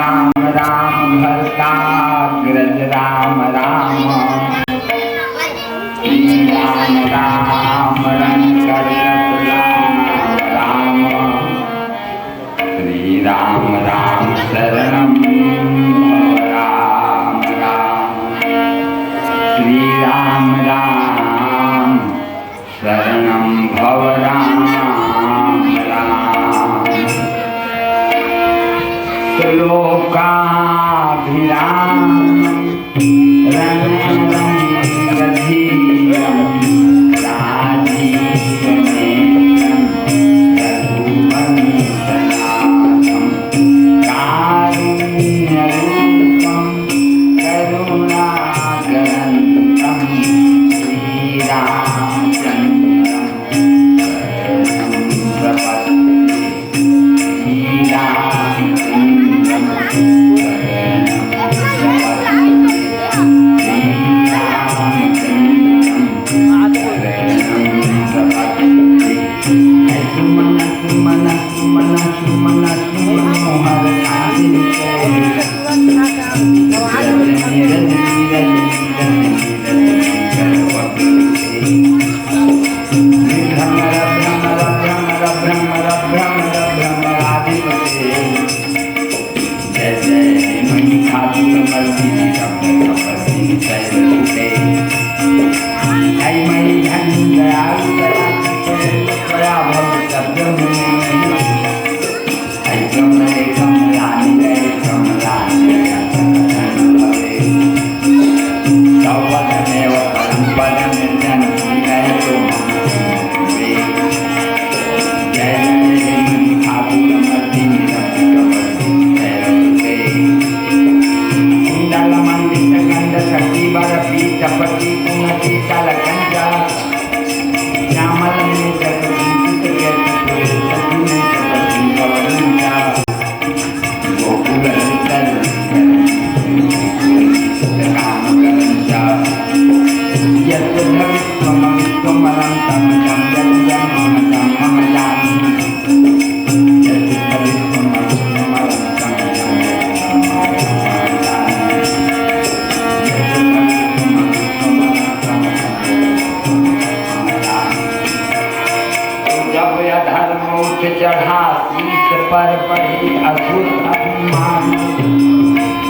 राम राम भरताग्रज राम राम श्री राम राम रंकर राम श्री राम राम शरणम राम राम श्री राम राम शरणम भव राम राम लोकाभिराम चढ़ा शीश पर पड़ी असुर अभिमान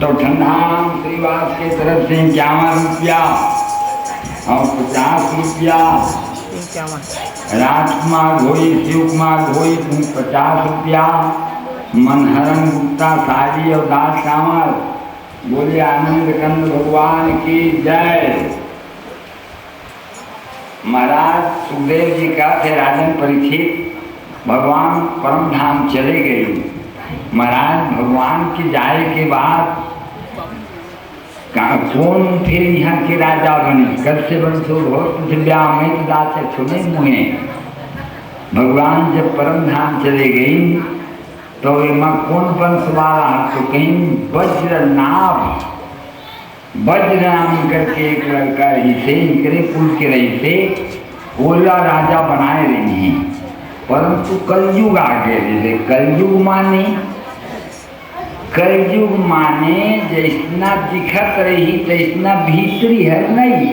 तो ठंडाम श्रीवास के तरफ से 51 रुपया और 50 रुपया, राजकुमार घोई शिव कुमार घोई 50 रुपया, मनहरन गुप्ता साड़ी और दास कांवर। बोले आनंद कंद भगवान की जय। महाराज सुखदेव जी का थे राजन परीक्षित, भगवान परम धाम चले गए। महाराज भगवान के जाए के बाद कौन फिर यहाँ के राजा बने, कल से बंसो पृथ्व्या में दास छुने मुहे। भगवान जब परम धाम चले गई तो माँ कौन वंश वाला, तो कहीं वज्रनाभ, वज्र नाम करके एक लड़का रही से इनके कुल के रही से ओला राजा बनाए रही हैं। परंतु कलयुग आ गए। जैसे कलयुग माने जैसना दिखत रही तैसना भीतरी है नहीं।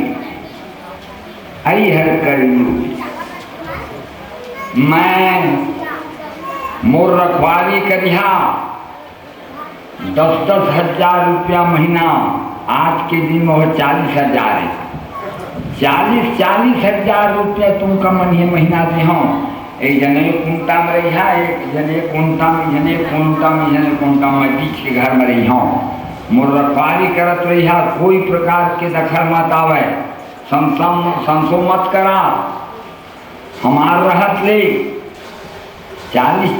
आई है कलयुग। मैं मोर रखवारी करिहा 10-10 हजार रुपया महीना, आज के दिन में वह 40,000 है। 40 हजार रुपया तुमका महीना दे हूँ। एक जने कुंटा में रही है, एक जने कुंटा में, जने कुंटा में, जने कुंटा में, बीच के घर में रही हूँ। मोर रखवारी करत रही है, कोई प्रकार के दखल मत आवे, संसो मत करा, हमार रहत ले। 40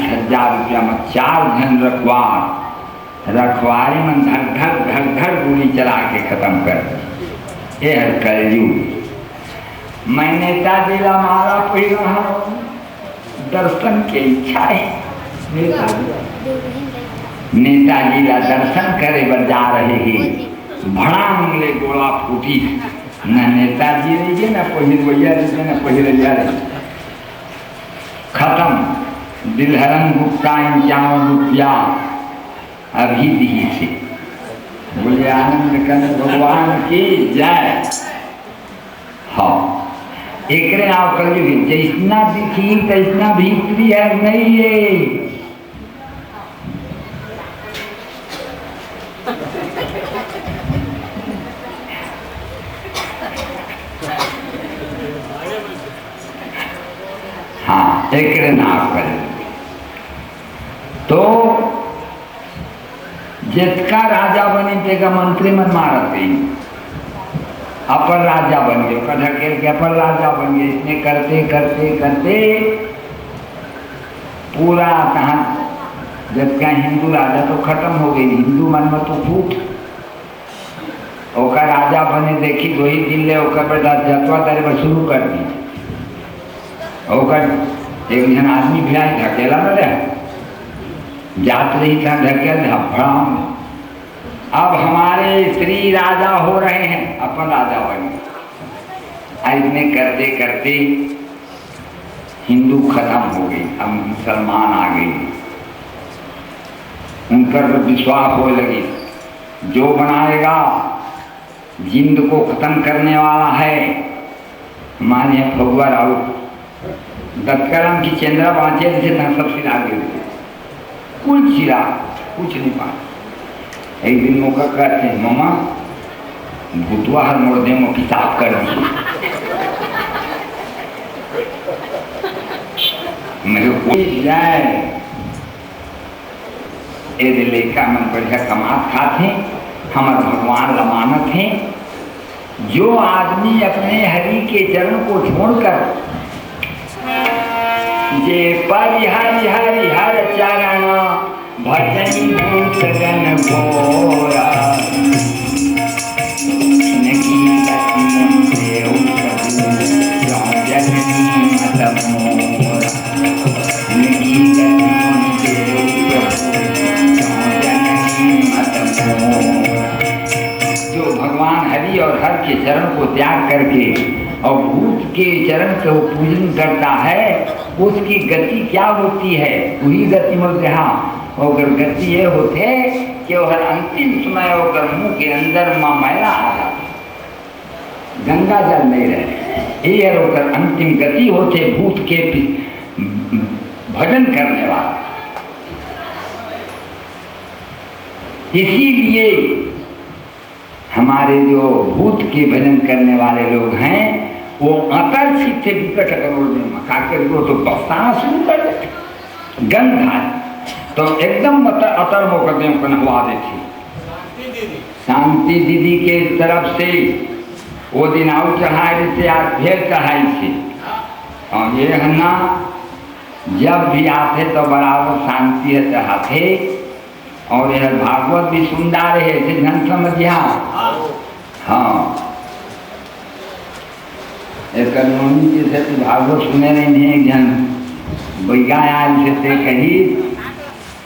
हजार रुपया में 4 जन रखवारी में धर गोली चला के खत्म कर। ये है कलयुग। मैं नेता जिला मारा पड़ रहा हूँ, दर्शन की इच्छा है। नेताजी का दर्शन करे बर जा रहे हैं, भड़ांग ले गोला फूटी, न नेताजी रहिए न पहिरवैया रहिए न पहिरैया रहिए। खत्म। दिलहरन गुप्ता 51 रुपया अभी दी से। बोले आनंद कंद भगवान की जय। हाँ, एक आप कर जैसना दिखी तैसना भीतरी है नहीं है। हाँ, एक नाव कर तो जिसका राजा बनी तेगा मंत्री मन मारते अपर राजा बन गए, ढकेल के अपर राजा बन गए। इसने करते करते करते पूरा कहा जिसका हिंदू राजा तो खत्म हो गई, हिंदू मन में तो फूट ओका राजा बने देखी वही दिन ले ओकर पर जतवा तारे पर शुरू कर दी। ओकर एक जन आदमी भी आई ढकेला न रहे जात रही था ढकेल धड़ाम। अब हमारे श्री राजा हो रहे हैं, अपन राजा बने। ऐसे करते करते हिंदू खत्म हो गई, अब मुसलमान आ गई। उन पर विश्वास हो लगी, जो बनाएगा जिंद को खत्म करने वाला है। हमारे यहाँ फगुआ राउत दत्तकरम की चंद्रा बाँचे जैसे सब सिला गए, कुछ सिला कुछ नहीं पाए। एक दिन मौका कहते हैं मामा भूतवा हर मोड़ दे मो किताब कर मेरे जाए लेखा मन बढ़िया कमात खाते। हमारे भगवान लमानत हैं, जो आदमी अपने हरि के चरण को छोड़कर जे परि हरि हरि हर चरण भजन भूत गण भोरा नकी देव जननी मत मोरा नकी देव जननी मत मोरा। जो भगवान हरि और हर के चरण को त्याग करके और भूत के चरण को पूजन करता है, उसकी गति क्या होती है? वही गति बोलते। हाँ, और गति ये होते कि हर अंतिम समय होकर मुंह के अंदर माँ मैला आ जाती, गंगा जल नहीं रहे। ये होकर अंतिम गति होते भूत के भजन करने वाला। इसीलिए हमारे जो भूत के भजन करने वाले लोग हैं वो अतर सीधे विकट करोड़ में मका कर तो बरसाना शुरू कर देते। गंध आए तो एकदम अतर मुकदमे को नहवा देती। शांति दीदी के तरफ से वो दिन आउ चढ़ाए देते, आज फिर चढ़ाई थी। और ये है ना, जब भी आते तो बराबर शांति चढ़ाते। और यह भागवत भी सुनता रहे थे, धन समझिया। हाँ, एक नोनी के से भागवत सुने रहे हैं जन बैगा आज से कही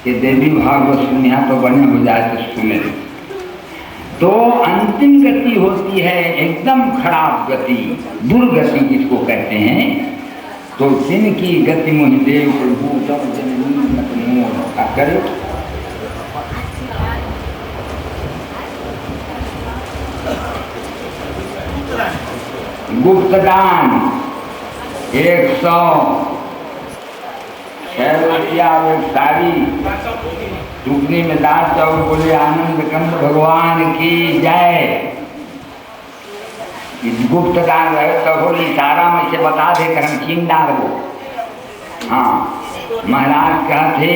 कि देवी भागवत सुनिया तो बने हो जाए तो सुने। तो अंतिम गति होती है एकदम खराब गति, दुर्गति जिसको कहते हैं। तो जिनकी गति मोहिदेव प्रभु तब जननी करे गुप्तदान 100 रुपया साड़ी टुकनी में दाल चावल। बोले आनंद कंद भगवान की जय। गुप्तदान रहे तो बोली सारा में से बता दे कर हम छीन डाल दो। हाँ, महाराज कहते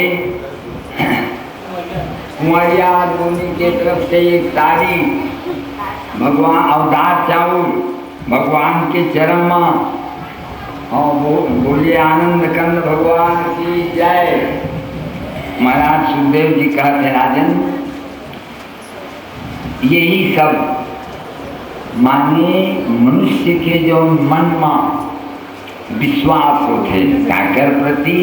कुंवरिया दोनी के तरफ से एक साड़ी भगवान अवतार चावल भगवान के चरण में। और बोलिए आनंद कंद भगवान की जय। महाराज सुखदेव जी कहते राजन, यही सब माने मनुष्य के जो मन में विश्वास होते काकर प्रति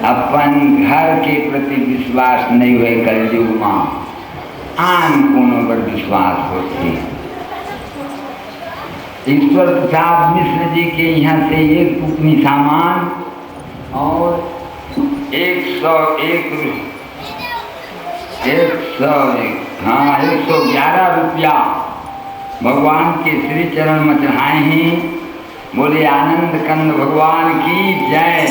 अपन घर के प्रति विश्वास नहीं हुए कलयुग में आन कोनो पर विश्वास होते। ईश्वर प्रसाद मिश्र जी के यहाँ से एक टुकनी सामान और 111 रुपया भगवान के श्री चरण में चढ़ाए हैं। बोले आनंद कंद भगवान की जय।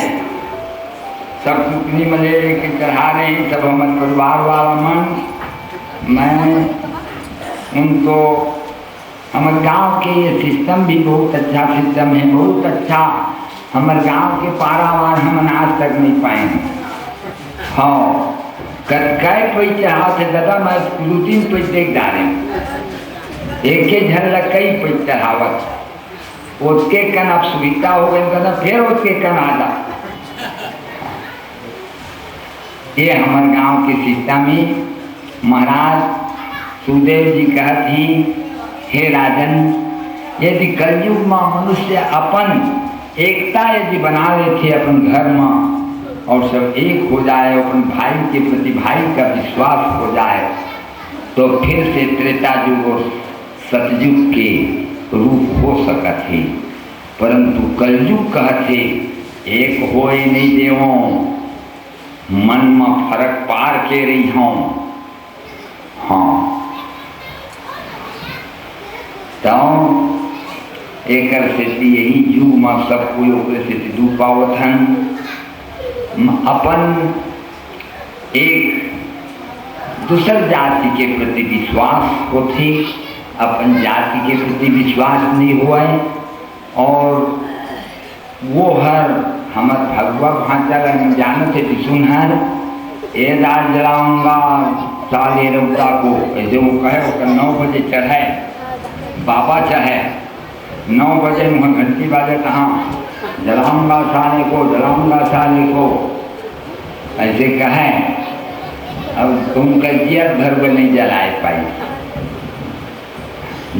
सब टुकनी में ले लेके चढ़ा रहे हैं, सब हमारे परिवार वाला मन। मैं उनको हमारे गांव के ये सिस्टम भी बहुत अच्छा सिस्टम है, बहुत अच्छा। हमारे गांव के पारावार हम आज तक नहीं पाए। हाँ कई पैसे चढ़ाते दादा, मैं 2-3 पैसे देख डाले, एक ही झलक कई पैसे चढ़ावत उसके कन अब सुविधा हो गई दादा, फिर उसके कन आ जा। ये हमारे गांव के सिस्टम में महाराज सुखदेव जी कहती, हे राजन, यदि कलयुग में मनुष्य अपन एकता यदि बना लेते अपन घर में और सब एक हो जाए, अपन भाई के प्रति भाई का विश्वास हो जाए, तो फिर से त्रेता युग और सतयुग के रूप हो सकते। परंतु कलयुग कहते एक हो ही नहीं देवो, मन में फर्क पार के रही हूँ। हाँ तो एक यही युग में सब कोई से डू पावत हन। अपन एक दूसर जाति के प्रति विश्वास होते, अपन जाति के प्रति विश्वास नहीं हुआ है। और वो हर हमार भगवा भाषा जानत है सुनहर ए दाल जलाऊंगा साले रौता को, ऐसे वो कहे वो 9 बजे चढ़े बाबा चाहे 9 बजे मुँह घंटी बाजे कहाँ जलाऊंगा साले को, जलाऊंगा साले को, ऐसे कहे। अब तुम का जियत भर में नहीं जलाए पाई,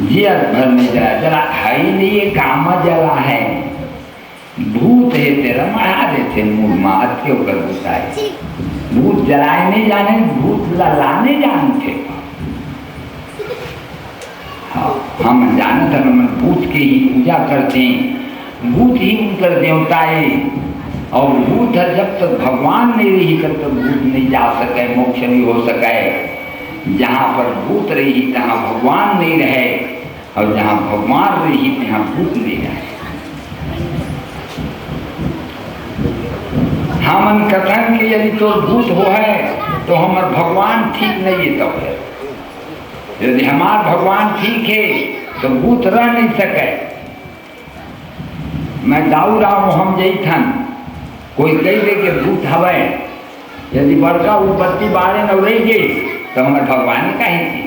जियत भर नहीं जला है ही नहीं, ये काम जला है। भूत है तेरा मरा देते मुँह में अत्यो कर बुताए। भूत जलाए नहीं जाने, भूत लाने जानते। हाँ हम जानते हैं, हम भूत की ही पूजा करते हैं, भूत ही उनकर देवता है। और भूत है जब तक भगवान नहीं रही तब तक भूत नहीं जा सके, मोक्ष नहीं हो सके। जहाँ पर भूत रही तहाँ भगवान नहीं रहे, और जहाँ भगवान रही तहाँ भूत नहीं रहे। हमन कथन के यदि तो भूत हो है तो हमार भगवान ठीक नहीं है। तो है यदि हमार भगवान ठीक है तो भूत रह नहीं सके। मैं दाऊ राम हम जैथन कोई कह दे के भूत हवे, यदि बड़का उपत्ति बारे न रह गए तो हमारे भगवान कहीं थी।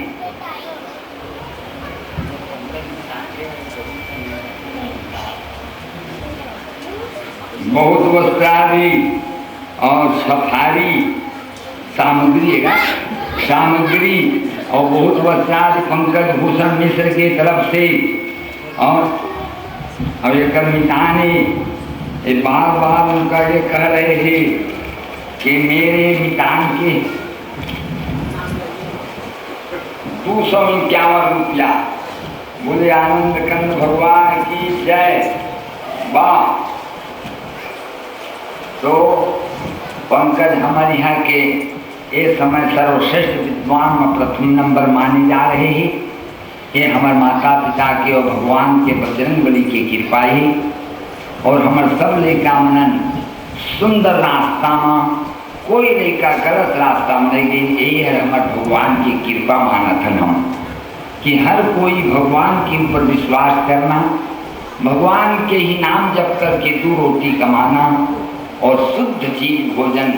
बहुत वस्त्रादि और सफारी सामग्री है, सामग्री और बहुत वस्त्रादि पंकज भूषण मिश्र के तरफ से। और एक मिताने ये बार बार उनका ये कह रहे थे कि मेरे मितान के 251 रुपया। बोले आनंद कंद भगवान की जय। वाह। तो पंकज हमारे यहाँ के ये समय सर्वश्रेष्ठ विद्वान में प्रथम नंबर माने जा रहे हैं। ये हमारे माता पिता के और भगवान के बजरंग बली की कृपा है। और हमारे सब लेका मनन सुंदर रास्ता में, कोई लेका गलत रास्ता में नहीं गई। यही है हमारे भगवान की कृपा माना था हम, कि हर कोई भगवान के ऊपर विश्वास करना, भगवान के ही नाम जप करके 2 रोटी कमाना और शुद्ध चीज भोजन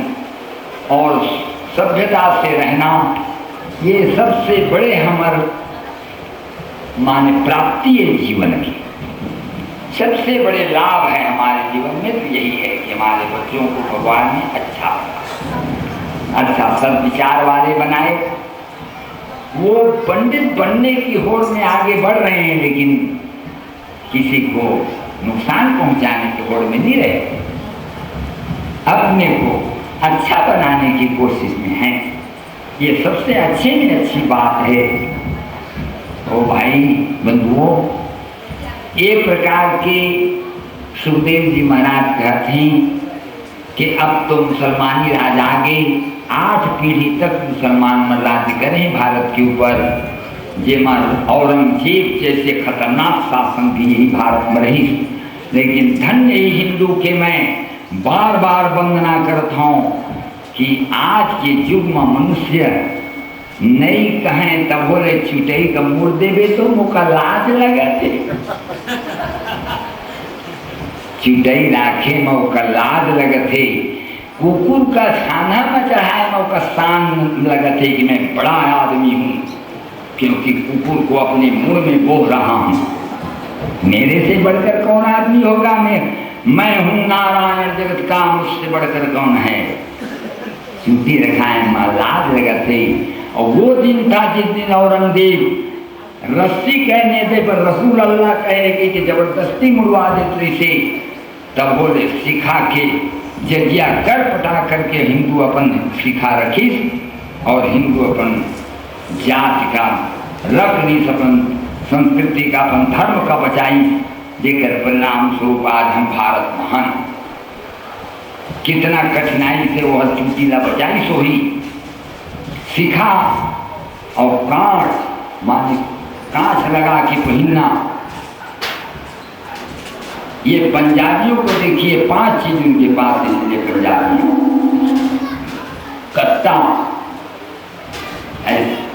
और सभ्यता से रहना, ये सबसे बड़े हमारे माने प्राप्ति है जीवन की। सबसे बड़े लाभ है हमारे जीवन में तो यही है कि हमारे बच्चों को भगवान ने अच्छा सब विचार वाले बनाए। वो पंडित बनने की होड़ में आगे बढ़ रहे हैं, लेकिन किसी को नुकसान पहुंचाने के होड़ में नहीं रहे, अपने को अच्छा बनाने की कोशिश में हैं। ये सबसे अच्छे में अच्छी बात है। तो भाई बंधुओं, एक प्रकार के सुखदेव जी महाराज कहते हैं कि अब तो मुसलमानी राज आ गई, 8 पीढ़ी तक मुसलमान राज्य करें भारत के ऊपर। जे औरंगजेब जैसे खतरनाक शासन भी यही भारत में रही, लेकिन धन्य ही हिंदू के मैं बार बार वंदना करता हूँ कि आज के युग में मनुष्य नहीं कहें तब बोले छुटई का मुड़ देवे तो मुका लाज लगा थे, चुटई राखे मौका लाज लगथे, कुकुर का खाना में चढ़ाए मौका शान लगथे कि मैं बड़ा आदमी हूँ, क्योंकि कुकुर को अपने मुंह में बोह रहा हूँ। मेरे से बढ़कर कौन आदमी होगा? मैं हूँ नारायण जगत का, मुझसे बढ़कर कौन है? चूटी रखाए मां लाज लगथे। और वो दिन था जिस दिन औरंगजेब रस्सी कहने दे पर रसूल अल्लाह कहे कि जबरदस्ती मुड़वा देते से, तब बोले सिखा के जजिया कर पटा करके हिंदू अपन सिखा रखी और हिंदू अपन जाति का रख ली, अपन संस्कृति का, अपन धर्म का बचाई, जेकर परिणाम स्वरूप आज हम भारत महान। कितना कठिनाई से वह चूटीला बचाई सो ही सिखा। और कांच माने कांच लगा के पहनना। ये पंजाबियों को देखिए 5 चीज उनके पास है, इसलिए पंजाबी कत्ता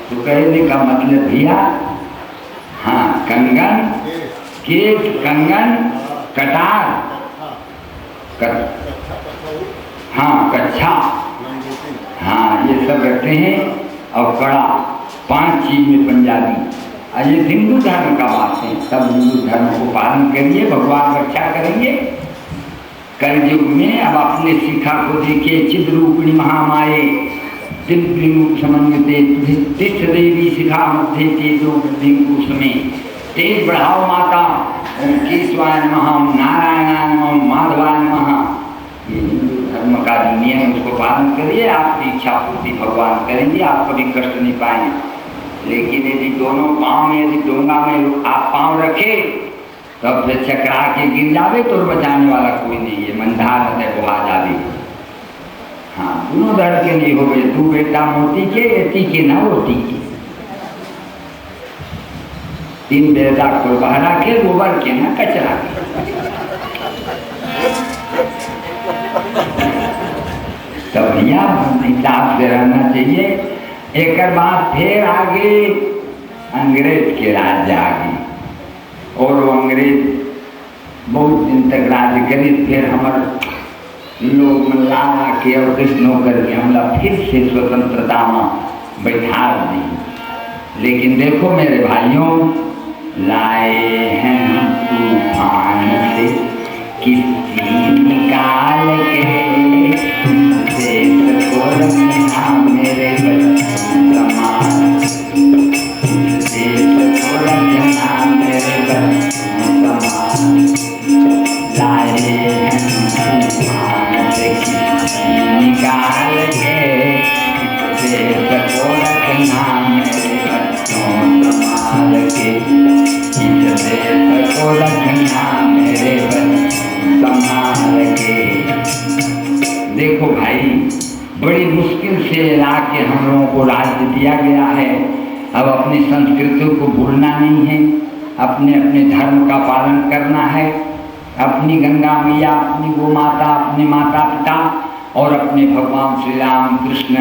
तो कहने का मतलब भैया, हाँ कंगन, केस, कंगन, कटार, हाँ कच्छा, हाँ ये सब रखते हैं। और कड़ा, 5 चीज में पंजाबी। और ये हिंदू धर्म का बात है, सब हिंदू धर्म को पालन करिए, भगवान रक्षा करेंगे। कलयुग में अब अपने शिखा को देखिए, चिद रूपिणी महामाये दिव्य रूप समन्विते तिष्ठ देवी शिखा मध्य तेजो वृद्धि में। तेज बढ़ाओ माता, ओम केशवाय नमः, ओम नारायणाय नमः, ओम माधवाय नमः। ये हिंदू धर्म का जो नियम उसको पालन करिए, आपकी इच्छा पूर्ति भगवान करेंगे, आप कभी कष्ट नहीं पाएंगे। लेकिन यदि दोनों पाँव में, यदि डोंगा में आप पाँव रखे तब फिर चकरा के गिर जावे तो बचाने वाला कोई नहीं है, मंधार नदी बुहा जावे। हाँ दोनों धड़ के नहीं हो गए, तू बेटा मोती के एती के ना होती के, 3 बेटा को बहरा के गोबर के ना कचरा के। तो भैया हिसाब से रहना चाहिए। एक बात फिर आगे अंग्रेज के राज्य आ गई, और वो अंग्रेज बहुत दिन तक राज्य करी। फिर हमारे लोग ला के और कृष्णों करके हमला फिर से स्वतंत्रता में बैठा दी। लेकिन देखो मेरे भाइयों, लाए हैं हम तूफान से किस्ती निकाल के, देश को रखना मेरे समान, देश को रखना मेरे समान। लाए हैं तूफान से किस्ती निकाल के, देश को रखना मेरे बच्चों संभाल के, इस देश को रखना मेरे संभाल के। देखो भाई, बड़ी मुश्किल से ला के हम लोगों को राज्य दिया गया है। अब अपनी संस्कृति को भूलना नहीं है, अपने अपने धर्म का पालन करना है। अपनी गंगा मैया, अपनी गो माता, अपने माता पिता और अपने भगवान श्री राम कृष्ण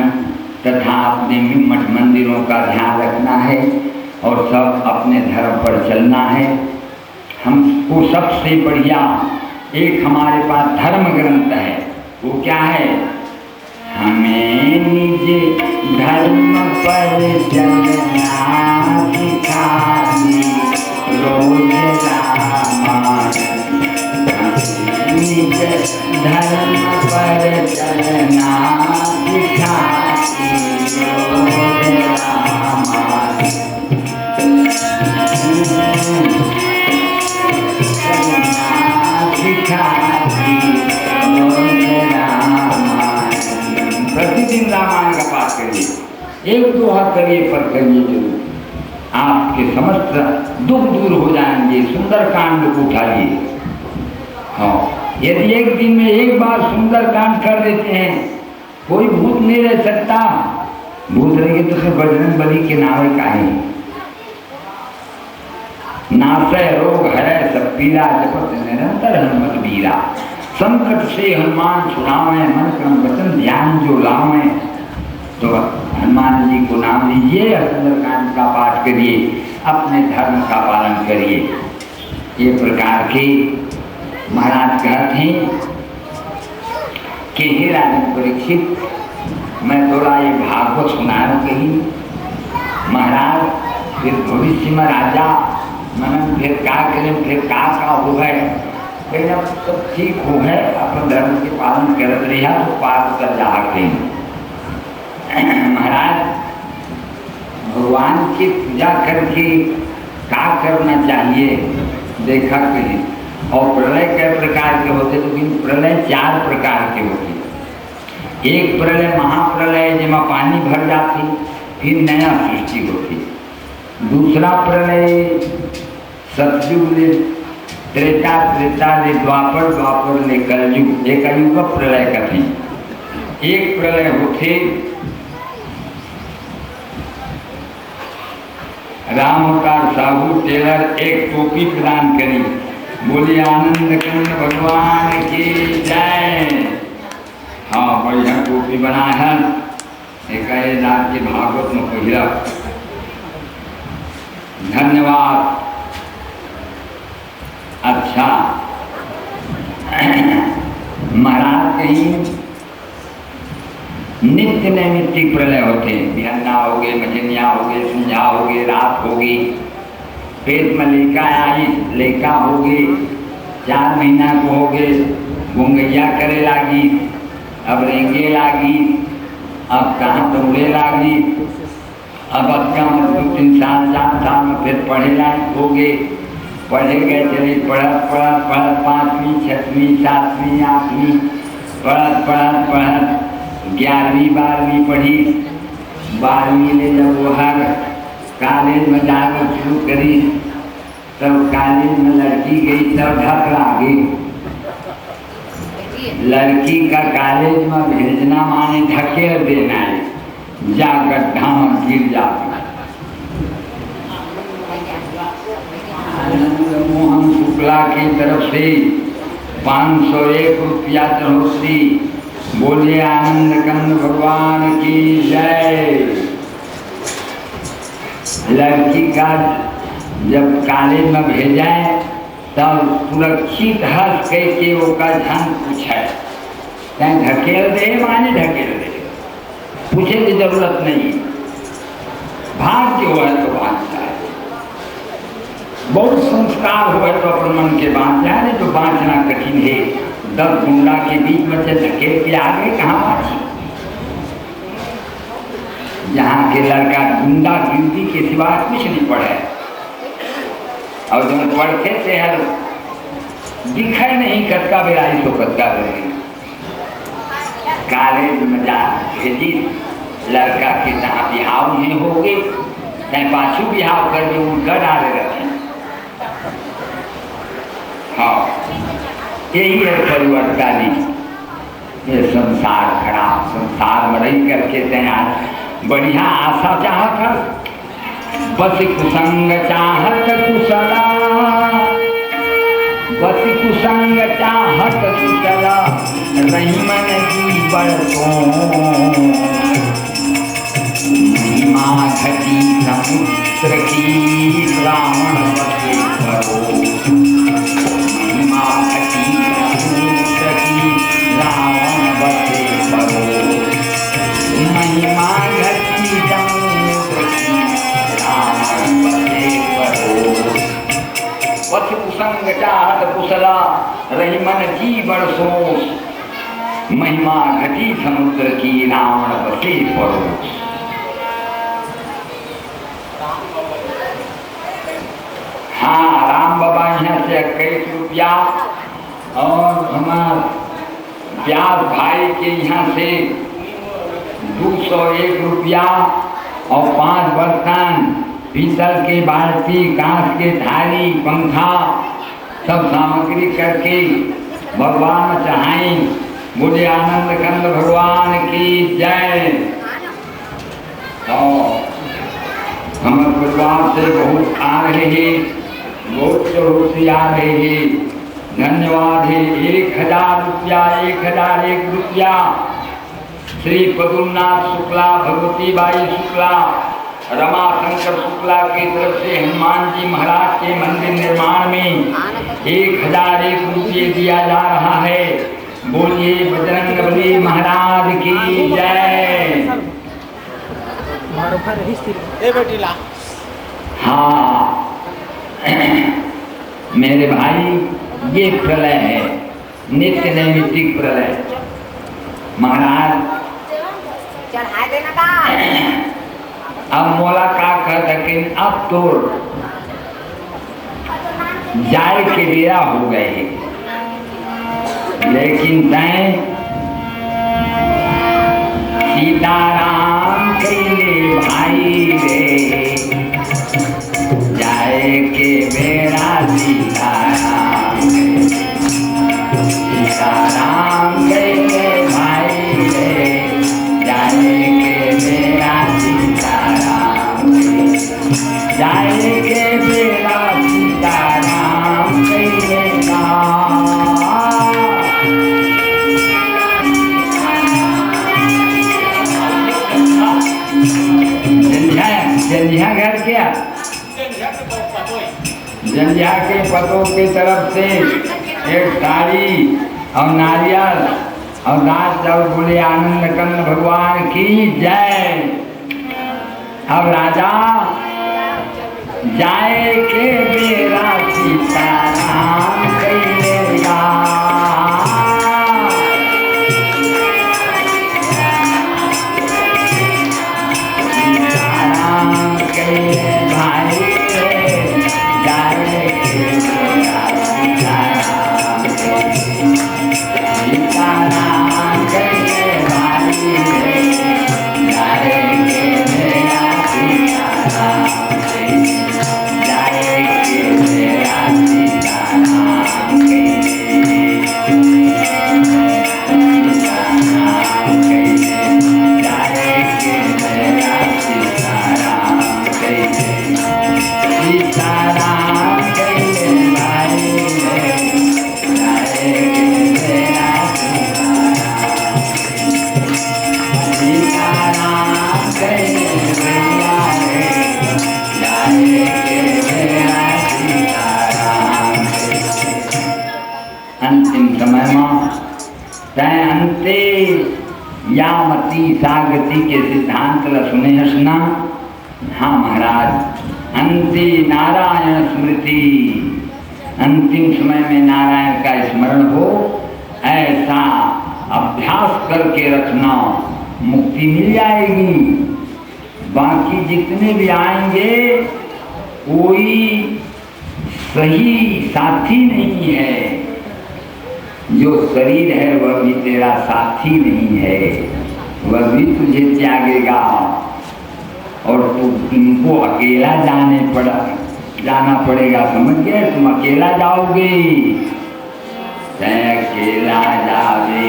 तथा अपने मठ मंदिरों का ध्यान रखना है, और सब अपने धर्म पर चलना है। हमको सबसे बढ़िया एक हमारे पास धर्म ग्रंथ है, वो क्या है? हमें निज धर्म पर चलना सिखाती रोज रामायण, निज धर्म पर चलना सिखाती रोज रामायण। चलना करिए, एक दोहा करिए पर करिए जरूर, आपके समस्त दुख दूर हो जाएंगे। सुंदर कांड को उठाइए। हाँ, यदि एक दिन में एक बार सुंदर कांड कर देते हैं, कोई भूत नहीं रह सकता। भूत रहेंगे तो फिर बजरंग बली के नावे का है। नासय रोग हरै सब पीरा, जपत निरंतर हनुमत बीरा। संकट से हनुमान छुड़ावे, मन क्रम वचन ध्यान जो लावे। तो हनुमान जी को नाम लीजिए, सुंदरकांड का पाठ करिए, अपने धर्म का पालन करिए। ये प्रकार के महाराज कहते हैं कि हे राजन परीक्षित, मैं थोड़ा ये भागवत सुना रहा कहीं महाराज, फिर भविष्य में राजा मनन फिर क्या करें, फिर क्या हो गए, फिर अब सब ठीक हो गए, अपन धर्म के पालन करते रहा तो पार कर जाते हैं। महाराज भगवान की पूजा करके क्या करना चाहिए देखा कहीं। और प्रलय कई प्रकार के होते, लेकिन प्रलय 4 प्रकार के होते। एक प्रलय महाप्रलय जिसमें पानी भर जाती, फिर नया सृष्टि होती। दूसरा प्रलय सतयुग ले, त्रेता ले द्वापर, द्वापर ले कलयुग, एक कलयुग का प्रलय कथी। एक प्रलय होते राम अवतार साहू टेलर एक टोपी प्रदान करी, बोली आनंद कंद भगवान की जय। हाँ, बढ़िया टोपी बना है, एक रात के भागवत में पहिरा। धन्यवाद। अच्छा महाराज कहीं नित्य नैमित्तिक प्रलय होते हैं। बिहन्ना हो गए, मझनिया हो गए, संझा हो गए, रात हो गई, पेट में लेका आई, लेका हो गई, 4 महीना को हो गए, गुंगैया करे लागी, अब रेंगे लागी, अब कहाँ दौड़े लागी, अब अच्छा मतलब 3 साल 4 साल में फिर पढ़े लायक हो गए। पढ़े गए, चले पढ़त 5वीं 6वीं 7वीं 8वीं पढ़त 11वीं 12वीं पढ़ी। 12वीं ले जब वो हर कॉलेज में जाकर शुरू करी, तब कॉलेज में लड़की गई, तब ढक लागी। लड़की का कॉलेज में भेजना माने ढकेल देना है, जाकर ढाम गिर जाती। मोहन शुक्ला की तरफ से 501 रुपया चढ़ोती। बोले आनंद कंद भगवान की जय। लड़की का जब कॉलेज में भेजा तब सुरक्षित हंस के वो का झन पूछे, ढकेल दे माने ढकेल दे, पूछे की जरूरत नहीं। भाग्य हुआ तो बांधता है, बहुत संस्कार हुआ तो अपन मन के बांध जाए, तो बांधना कठिन है। 10 गुंडा के बीच में से धकेल के आगे कहाँ बांधी। यहाँ के लड़का गुंडा गिनती के सिवा कुछ नहीं पढ़े, और जब पढ़ते थे हर दिखे नहीं कत्का बेराई तो कत्का बेराई। कॉलेज में जा भेजी, लड़का के जहाँ बिहाव नहीं हो गए, चाहे पाछू बिहाव कर के उनका डाले रखे। हाँ, यही है परिवर्तन। ये संसार खराब, संसार में रही करके तैयार बढ़िया आशा चाहत, बस कुसंग चाहत कुशला, बस कुसंग चाहत कुशला, रही मन की बरसों, महिमा घटी समुद्र की, रावण बसे करो, महिमा घटी समुद्र की, रावण बसे करो, महिमा घटी समुद्र की, रावण बसे करो। वत्स कुसंग चाहत कुशला, रही मन की बरसों, महिमा घटी समुद्र की, रावण बसे करो। हाँ, राम बाबा यहाँ से 21 रुपया और हमारे व्यास भाई के यहाँ से 201 रुपया और 5 बर्तन, पीतल के बाल्टी, कांच के थाली, पंखा सब सामग्री करके भगवान में चढ़ाई। बोले आनंद कंद भगवान की जय। और हमारे परिवार से बहुत आ रहे हैं, बहुत से आ रहे हैं। धन्यवाद है। 1000 रुपया, 1001 रुपया श्री पदुमनाथ शुक्ला, भगवती बाई शुक्ला, रमाशंकर शुक्ला की तरफ से हनुमान जी महाराज के मंदिर निर्माण में 1001 रुपये दिया जा रहा है। बोलिए बजरंगबली महाराज की जय। हाँ मेरे भाई, ये प्रलय है, नित्य नैमित्तिक प्रलय। महाराज अब मोला का कर सके, अब तो जाए के बेरा हो गए, लेकिन तय सीताराम के भाई रे, जाए के बेरा सीताराम, सीताराम के भाई रे, जाए के बेरा सीताराम, जाए के बेरा सीताराम के जंजिया घर क्या, जंजिया के पतों की तरफ से एक साड़ी और नारियल और दास और बोले आनंद कंद भगवान की जय। अब राजा जाए के बेरा सीताराम कइलेगा, सीताराम कइले भाई रे, जाए के बेरा सीताराम, सीताराम कइले भाई रे, जाए के बेरा सीताराम, जाए के बेरा सीताराम कइले, सीताराम कइले, जाए के बेरा सीताराम कइले, सीताराम कइले भाई रे, जाए के बेरा सीताराम, सीताराम कइले भैया रे, जाए के बेरा सीताराम कइले। अंतिम समय में तय अंते यामती सागति के सिद्धांत ला सुने हसना। हाँ महाराज, अंति नारायण स्मृति, अंतिम समय में नारायण का स्मरण हो, ऐसा अभ्यास करके रखना, मुक्ति मिल जाएगी। बाकी जितने भी आएंगे कोई सही साथी नहीं है, जो शरीर है वह भी तेरा साथी नहीं है, वह भी तुझे त्यागेगा और तुमको अकेला जाना पड़ेगा। समझ गए? तुम अकेला जाओगे, अकेला जावे,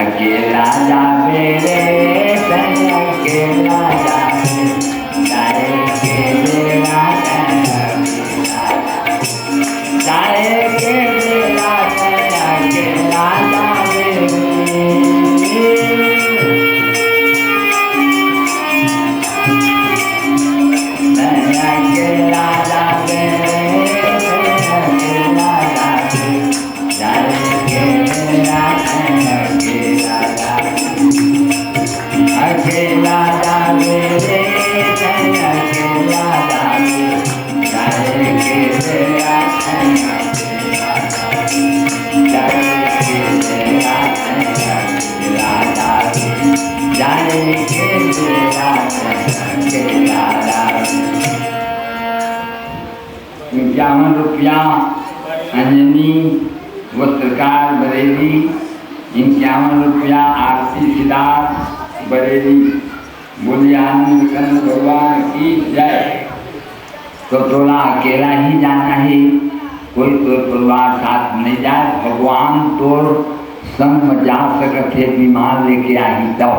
अकेला जावे रे, अकेला जावे, जाए के बेरा, जाए के बेरा, अकेला जावे अकेला जावे, अकेला जावे, जाए के बेरा, अकेला जावे, अकेला जावे रे, अकेला जावे, जाए के बेरा, अकेला जावे, जाए के बेरा, अकेला जावे। 51 रुपया अंजनी वस्त्रकार बरेली, 51 रुपया आरती सिद्धार्थ बरेली। बोले आनंद कंद भगवान की जय। तो थोड़ा अकेला ही जाना है, कोई तो परिवार साथ नहीं जाए। भगवान तो संग जा सकते, बीमार लेके आई तो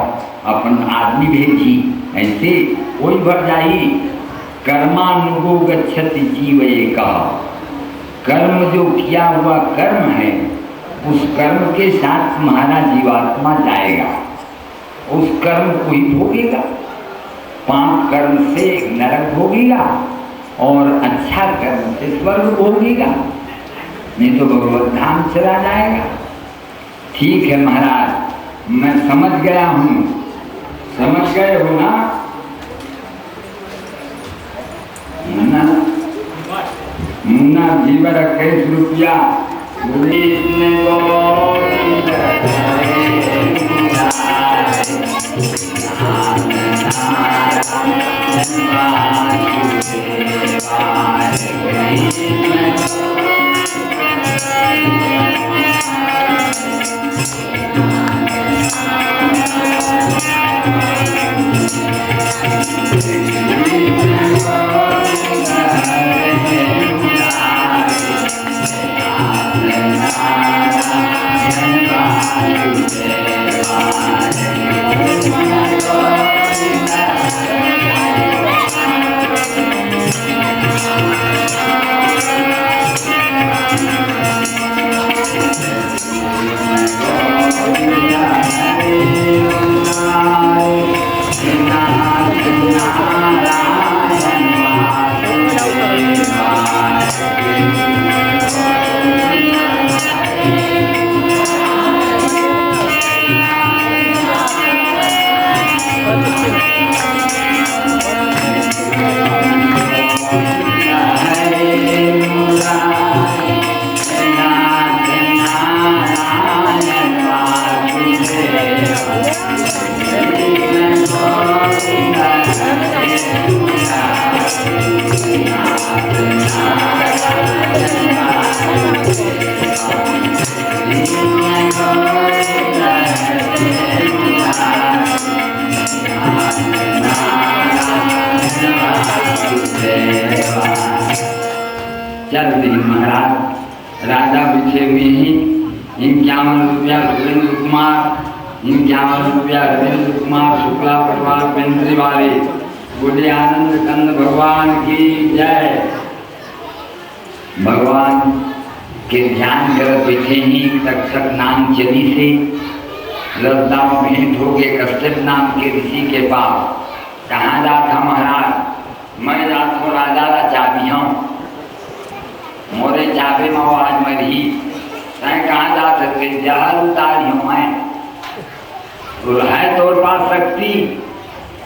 अपन आदमी भेजी, ऐसे कोई भर जाई। कर्मानुगो गच्छति जीव एक, कर्म जो किया हुआ कर्म है उस कर्म के साथ तुम्हारा जीवात्मा जाएगा, उस कर्म को ही भोगेगा। पाप कर्म से नरक भोगेगा और अच्छा कर्म से स्वर्ग भोगेगा, नहीं तो भगवत धाम चला जाएगा। ठीक है महाराज, मैं समझ गया हूँ। समझ गए हो ना? मुन्ना जीवर 21 रुपया चल रही महाराज। राजा बिछे हुए ही 51 रुपया रविंद्र कुमार, 51 रुपया रविंद्र कुमार शुक्ला परिवार पेंद्री वाले। बोले आनंद कंद भगवान की जय। भगवान के ध्यान कर बैठे ही तक्षक नाम चली से रसदाव भेंट हो गए कश्यप नाम के ऋषि के पास। कहाँ जाता महाराज? मैं जात हूँ राजा ला चाबी हूँ, मोरे चाबे में आज मरी। तय कहाँ जा सकते? जहर उतारी हूँ मैं। तो है तोर पास शक्ति?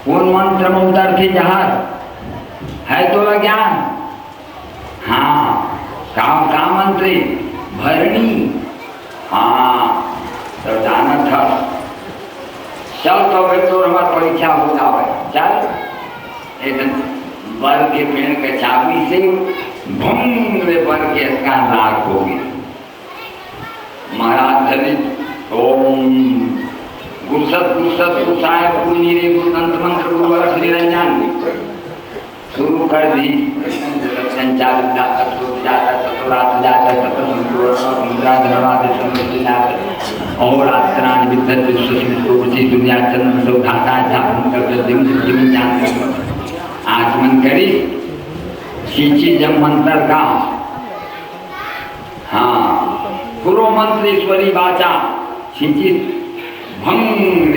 कौन मंत्र में उतरते जहर है? तो ज्ञान? हाँ, का मंत्री भरणी। हाँ तो जाना था। चल तो भाई तो हमारी परीक्षा हो जाए। चल एक बर के पेड़ के चाबी से भूंगे बर के कान लाख हो गई। महाराज धरित ओम गुरसत गुरसत गुसाय गुनी रे गुरतंत्र मंत्र गुरुवर श्री रंजन शुरू कर दी। संचालित जाता जाता चतुरात जाता और आत्रान विद्युत विश्वसी दुनिया चंद्र से उठाता है। आचमन करी सींची जब मंत्र का। हाँ गुरु मंत्र ईश्वरी बाचा सींची भंग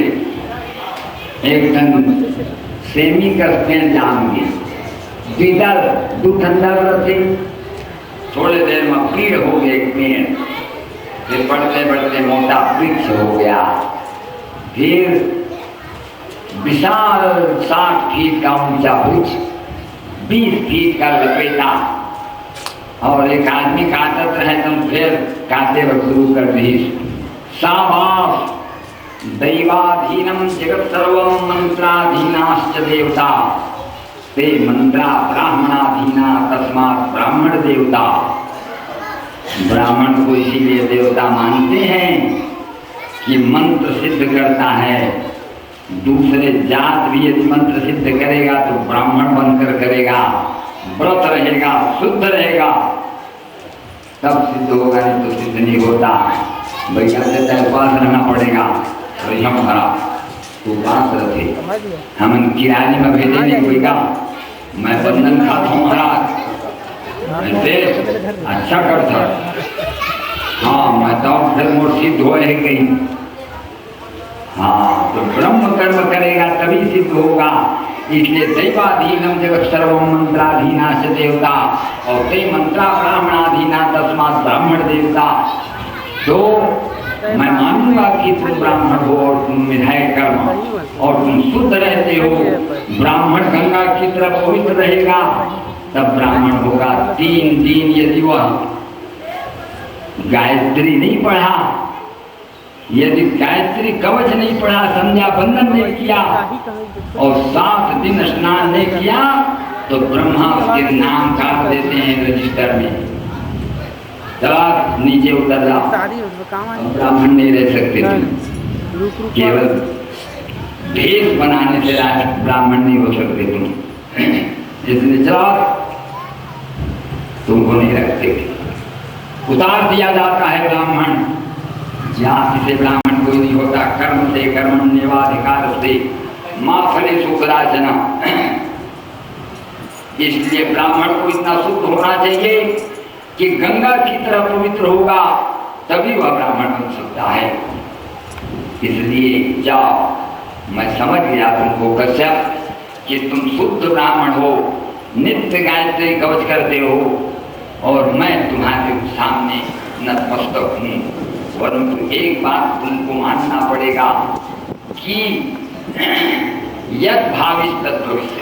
एकदम सेमी करते जामगे विदल दुठंडर रथे। थोड़े देर में पेड़ हो गए पेड़, फिर बढ़ते बढ़ते मोटा वृक्ष हो गया। फिर विशाल 60 फीट का ऊंचा वृक्ष 20 फीट का लपेटा और एक आदमी काटत रहे तो फिर काटे वक्त शुरू कर दी। सावास दैवाधीनम जगत सर्वम मंत्राधीनाश्च देवता ते मंत्रा ब्राह्मणाधीना तस्मात् ब्राह्मण देवता। ब्राह्मण को इसीलिए देवता मानते हैं कि मंत्र सिद्ध करता है, दूसरे जात भी यदि मंत्र सिद्ध करेगा तो ब्राह्मण बनकर करेगा, व्रत रहेगा, शुद्ध रहेगा, तब सिद्ध होगा, नहीं तो सिद्ध नहीं होता। भैया कहता है उपास रहना पड़ेगा, तो हम भरा तो उपास रखे, हम किरानी में भेजे नहीं होगा, मैं बंधन खाता हूँ महाराज, अच्छा करता। हाँ मैं तो फिर मोर सिद्ध हो गई। हाँ तो ब्रह्म कर्म करेगा तभी सिद्ध होगा। इसलिए दैवाधीनम जगत सर्वम मंत्राधीना से देवता, और ते मंत्रा ब्राह्मणाधीना तस्मात् ब्राह्मण देवता। तो मैं मानूंगा कि तुम ब्राह्मण हो और तुम विधायक कर्म और तुम शुद्ध रहते हो, ब्राह्मण गंगा की तरफ पवित्र रहेगा तब ब्राह्मण होगा। 3 दिन यदि वह गायत्री नहीं पढ़ा, यदि गायत्री कवच नहीं पढ़ा, संध्या बंदन नहीं किया और 7 दिन स्नान नहीं किया, तो ब्रह्मा उसके नाम काट देते हैं रजिस्टर में, चला नीचे उतर जाओ, ब्राह्मण नहीं रह सकते तुम, केवल भेष बनाने से ब्राह्मण नहीं हो सकते तुम, इसलिए चला तुमको नहीं रखते। उतार दिया जाता है ब्राह्मण, जाति से ब्राह्मण कोई नहीं होता, कर्म से, कर्मण्येवाधिकार से, मां फलेषु कदाचन। इसलिए ब्राह्मण को इतना शुद्ध होना चाहिए कि गंगा की तरह पवित्र होगा तभी वह ब्राह्मण बन सकता है। इसलिए जाओ, मैं समझ गया तुमको कश्यप कि तुम शुद्ध ब्राह्मण हो, नित्य गायत्री कवच करते हो और मैं तुम्हारे सामने नतमस्तक हूँ। परंतु एक बात तुमको मानना पड़ेगा कि यद भाविस तद भविष्य,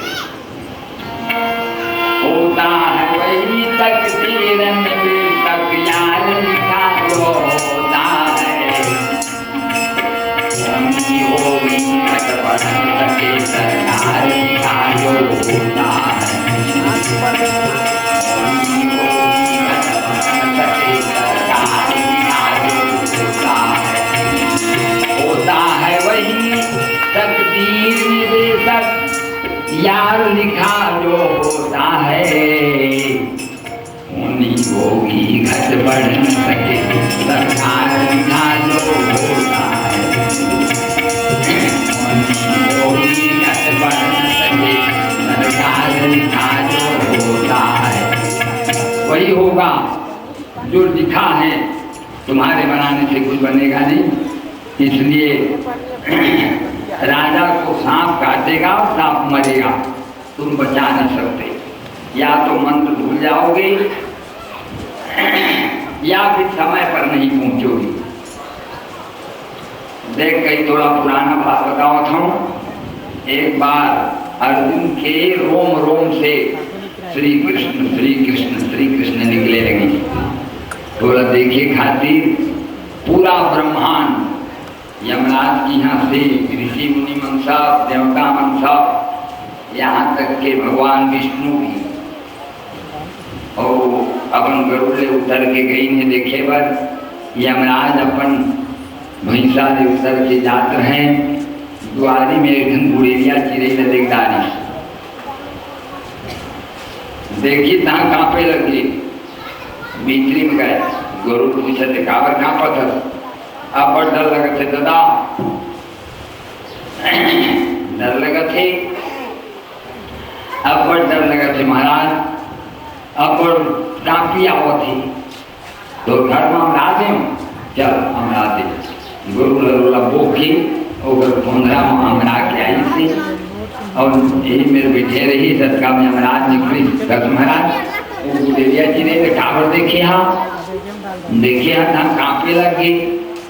होता है वही तकदीर में तक यार लिखा होता है, होगी सके सरकार लिखा होता है वही तकदीर निदेशक यार लिखा जो होता है, उन्हीं होगी घट बढ़ सके सरकार लिखा जो होता है, उन्हीं होगी घट बढ़ सके सरकार लिखा जो होता है, वही होगा जो लिखा है। तुम्हारे बनाने से कुछ बनेगा नहीं। इसलिए राजा को सांप काटेगा और सांप मरेगा, तुम बचा नहीं सकते। या तो मंत्र भूल जाओगे या फिर समय पर नहीं पहुंचोगे। देख कई थोड़ा पुराना बात बताओ था। एक बार अर्जुन के रोम रोम से श्री कृष्ण श्री कृष्ण श्री कृष्ण निकले लगे। थोड़ा देखे खातिर पूरा ब्रह्मांड, यमराज की यहाँ से ऋषि मुनि मनसा, देवता मनसा, यहाँ तक के भगवान विष्णु भी, और अपन गरुड़ उतर के गई ने देखे पर यमराज अपन भैंसा से उतर के जात हैं। द्वारी में एक दिन बुढ़ेरिया चिड़ै देखदारी देखी, तहाँ कांपे लगे, भीतरी में गए। गरुड़ पूछते काबर कांपत है? अब बड़ डर लगा थे दादा, डर लगा थे, अब बड़ डर लगा थे महाराज, अब बड़ कांपी आओ थी, तो घर में हम ला दें, चल हम ला दे। गुरु लरूला बोखी और पंद्रह में हमरा के आई थी, और यही मेरे बैठे रही सदका में यमराज निकली। दस महाराज वो बुढ़िया जी ने काबर देखे, हाँ देखे हाँ, था कांपे लगे,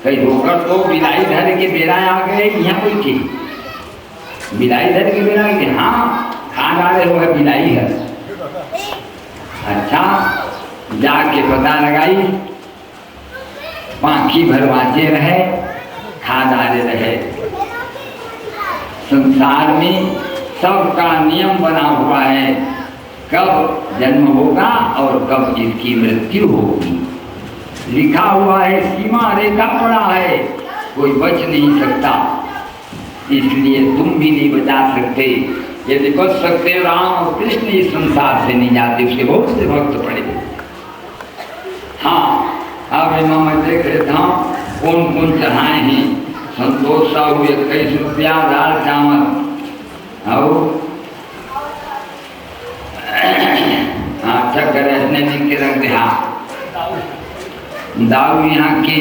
कहीं होकर तो बिलाई धर के बेरा आ गए। यहाँ कोई थी बिलाई धर के बेरा गए, हाँ खा डाले हुआ बिलाई है। अच्छा जाके पता लगाई, पाखी भरवाचे रहे, खा डाले रहे। संसार में सबका नियम बना हुआ है, कब जन्म होगा और कब इसकी मृत्यु होगी। लिखा हुआ है, सीमा रेखा पड़ा है, कोई बच नहीं सकता। इसलिए तुम भी नहीं बचा सकते। यदि बच सकते राम और कृष्ण इस संसार से नहीं जाते, उसके बहुत से भक्त पड़े। हाँ, अब इमाम मैं देख रहा था कौन कौन चढ़ाए हैं। संतोष साहू 21 रुपया, दाल चावल और अच्छा करे इसने लिख के रख दिया। दारू यहाँ की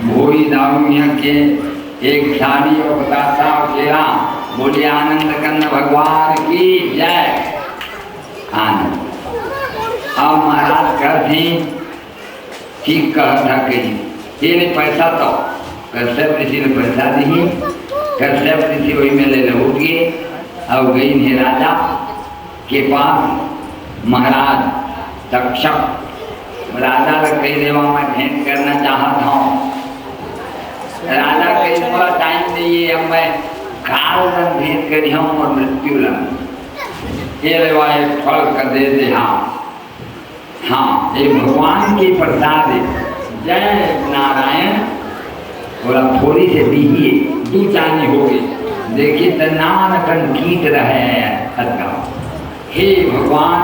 भोई, दारू यहाँ के एक साड़ी और बताता तेरा। बोले आनंद कंद भगवान की जय। आनंद। अब महाराज कहते ठीक कहा था कहीं ये नहीं पैसा तो कश्यप ऋषि ने पैसा दी। कश्यप ऋषि वही में ले उठ गए और गई नहीं राजा के पास। महाराज तक्षक राजा का कही देवा मैं भेंट करना चाहता हूँ। राजा कही थोड़ा टाइम दीजिए, अब मैं काल रंग भेंट करी हूँ और मृत्यु रंग ये लेवा एक फल कर दे दे। हाँ ये भगवान की प्रसाद है। जय नारायण। बोला थोड़ी से दीजिए, दू चानी हो गई। देखिए तो नानकन कीट रहे हैं। हे भगवान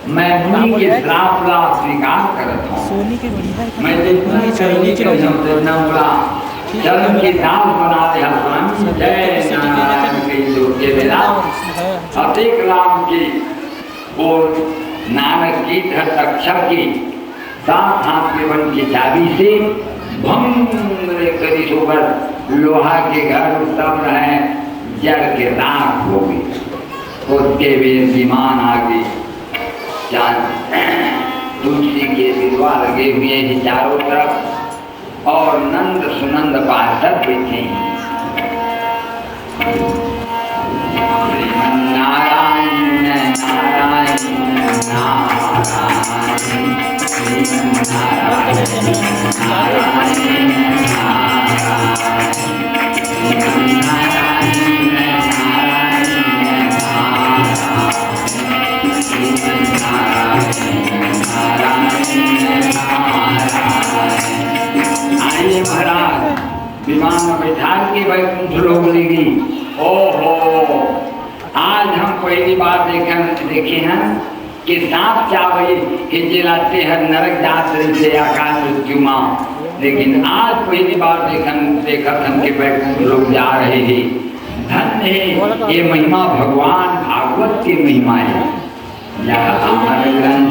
मैं मुनि के श्राप का स्वीकार करता हूँ। मैं चरण की दाल बना दे स्वामी। जय नारायण के मेरा अतिक राम की और नानक की तक्षक की सात हाथ के वन की चाबी से भंग करी सोकर लोहा के घर सब रहे जड़ के राख हो गई। उसके वीर विमान आ गई। तुलसी के विधवा लगे हुए हैं चारों तरफ और नंद सुनंद पार्षद बैठे हैं। नारायण नारायण नारायण आइए महाराज विमान में बैठा के वैकुंठ लोग लेगी। ओहो आज हम पहली बार देखे हैं कि सांप चावल के जिलाते हैं नरक जात से आकाश मृत्यु माँ। लेकिन आज पहली बार देखा हम कि वैकुंठ लोग जा रहे हैं। धन्य है ये महिमा, भगवान भागवत की महिमा है। यह अमर ग्रंथ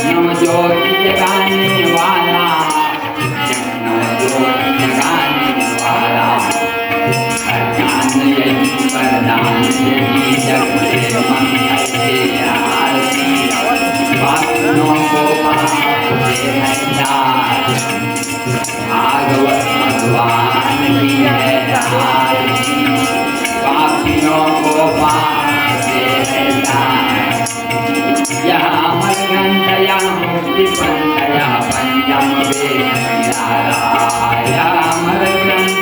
नम ज्योति जगाने वाला, नम ज्योति जगाने वाला, ज्ञान यही वरदान यही जग से मंगल के आरती। भक्तों को भागवत भगवान की है आरती। पापियों को पाते हैं यह अमर ग्रंथ यह मुक्ति पंथ यह पंचम वेद यह अमर ग्रंथ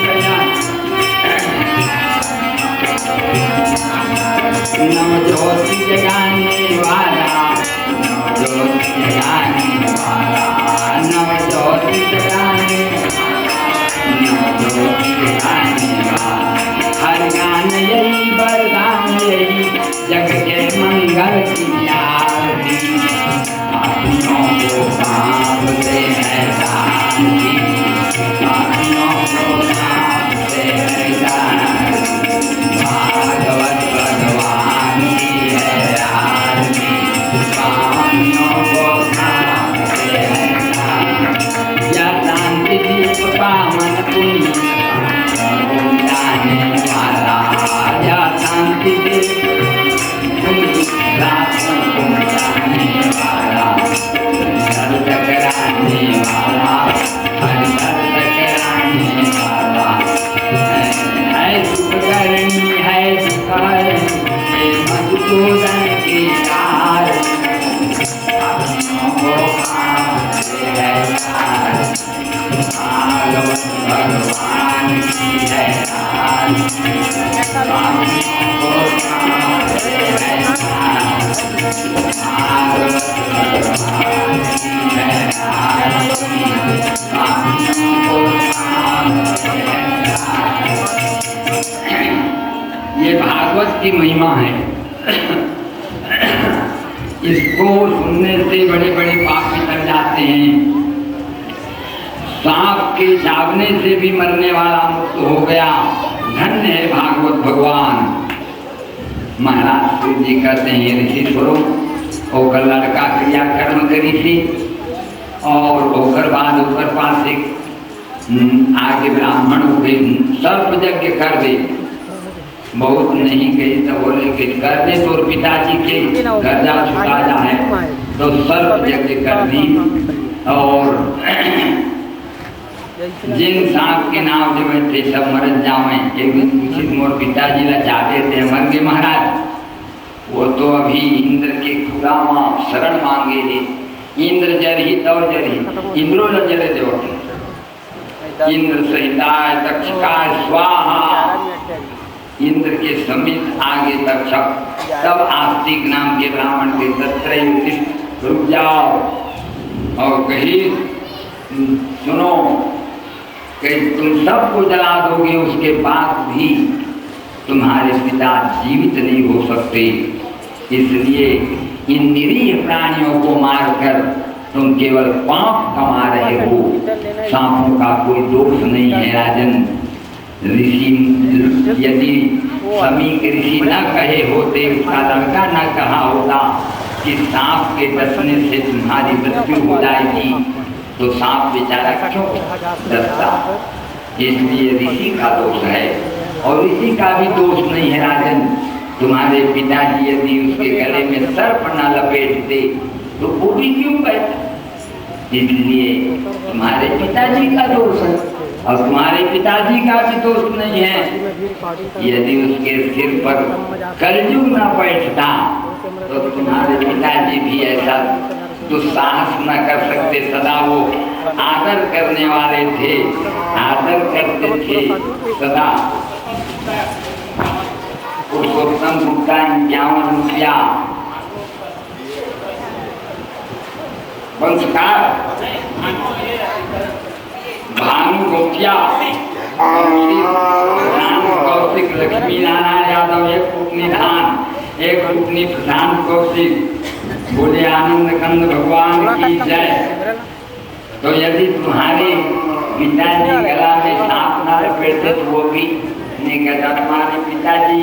नम ज्योति जगाने वाला, नम ज्योति जगाने वाला, नम ज्योति जगाने, नम ज्योति जगाने वाला। हर गान यही वरदान यही जग के मंगल की आरती। पापियों को कांपते हैं शांति, पापियों को कांपते हैं शांति। भागवत भगवान की है आरती। पापियों को कांपते हैं शांति। यह शांति दीप पावन पुण्य जाने वाला, यह शांति दीप जाने वाला, दर्द कराने वाला, हर दर्द कराने वाला है। सुख करनी है सुखरनी मधुसूदन की कार। भागवत भगवान की है भागवत की महिमा है। इसको सुनने से बड़े बड़े पाप निकल जाते हैं। सांप के चावने से भी मरने वाला मुक्त हो गया। धन्य है भागवत भगवान। महाराज शिव जी कहते हैं ऋषि स्वरूप होकर लड़का क्रिया कर्म करी थी और होकर बाद होकर पास एक आगे ब्राह्मण हो गए सर्प यज्ञ कर दे। बहुत नहीं गई तो बोले कि कर दे तो पिताजी के कर्जा छुटा जाए तो सर्प यज्ञ कर दी। और जिन सांप के नाम जो थे सब मर जावे। एक दिन पूछे मोर पिताजी ला चाहते थे मर गए महाराज। वो तो अभी इंद्र के खुदा शरण मांगे थे। इंद्र जरही तौर जरही इंद्रो न जरे देव इंद्र सहिताय तक्षकाय स्वाहा। इंद्र के समीप आगे तक्षक तब आस्तिक नाम के ब्राह्मण के तत्रय रुक जाओ और कही सुनो कि तुम सबको जला दोगे उसके बाद भी तुम्हारे पिता जीवित नहीं हो सकते। इसलिए इन निरीह प्राणियों को मारकर तुम केवल पाप कमा रहे हो। सांपों का कोई दोष नहीं है राजन। ऋषि यदि समीक ऋषि न कहे होते उसका लड़का न कहा होता कि सांप के डसने से तुम्हारी मृत्यु हो जाएगी तो सांप बेचारा क्यों डरता। इसलिए ऋषि का दोष है और ऋषि का भी दोष नहीं है राजन। तुम्हारे पिताजी यदि उसके गले में सर्प न लपेटते तो वो भी क्यों कहता। इसलिए तुम्हारे पिताजी का दोष है और तुम्हारे पिताजी का भी दोष नहीं है। यदि उसके सिर पर कलयुग न बैठता तो तुम्हारे पिताजी भी ऐसा दुस्साहस न कर सकते। सदा वो आदर करने वाले थे, आदर करते थे सदा। पुरुषोत्तम गुप्ता 51 रुपया वंशकार भानु गोपिया कौशिक लक्ष्मी नारायण यादव एक पुटनी धान एक पुटनी प्रधान कौशिक बोले आनंद कंद भगवान की जय। तो यदि तुम्हारे पिताजी गला में सांप न लपेटते तो वो भी नहीं कहता। तुम्हारे पिताजी